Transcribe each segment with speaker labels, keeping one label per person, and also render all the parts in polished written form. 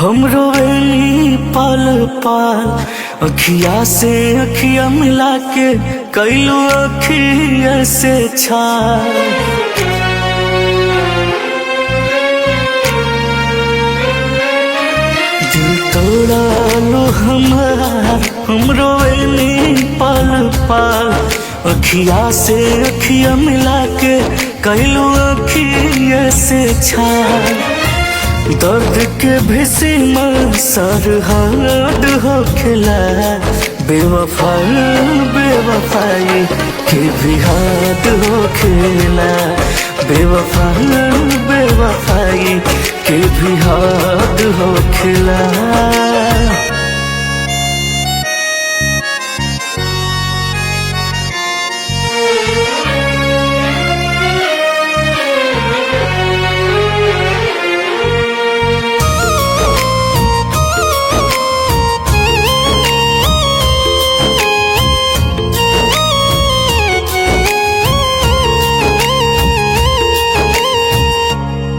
Speaker 1: हम रोवेनी पल पल अखिया से अखिया मिला के कैलू अखिया से छाल। दिल तोड़ा लो हमार हम रोवेनी पल पल अखिया से अखिया मिला के कैलू अखिया से छाल। दर्द के भीसीमा सरहद हो खिला बेवफा बेवफाई के भी हद हो खिला बेवफा बेवफाई के भी हद हो खिला।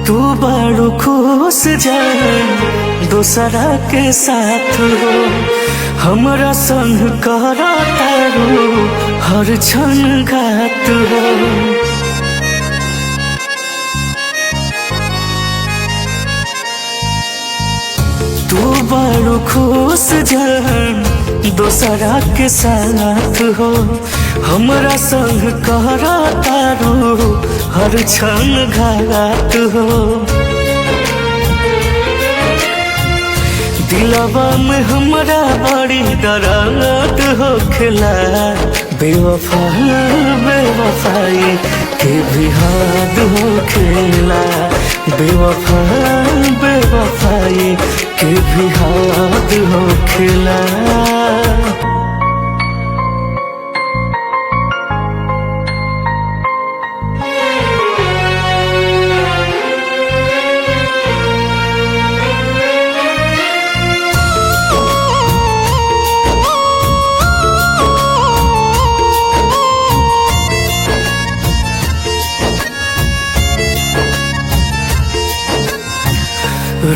Speaker 1: तू बड़ो खुश जान दूसरा के साथ हो हमरा संग करा तारू हर क्षण घात हो। तू बड़ो खुश जान दूसरा के साथ हो हमरा संग करा तारू हर क्षण घात हो। दिलवा में हमरा बड़ी दर्द हो खिला बेवफा बेवफाई के भी हद हो खिला बेवफा बेवफाई के भी हद हो खिला।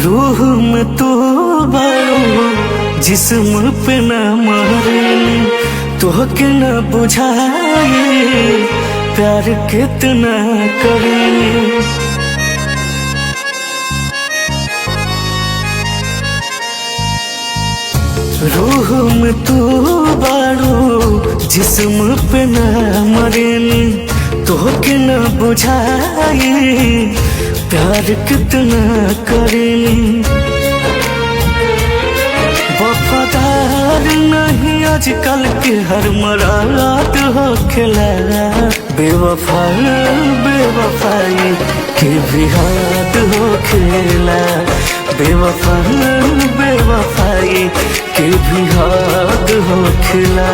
Speaker 1: रूह में तू बड़ो जिस्म पे न मरे तोहके न बुझाए प्यार कितना करे। रूह में तू बड़ो जिस्म पे न मरे तोहके न बुझाए प्यार कितना करें। वफादार नहीं आजकल के हर मराद हो खिला बेवफा बेवफाई के भी हद हो खिला बेवफा बेवफाई के भी हद हो खिला।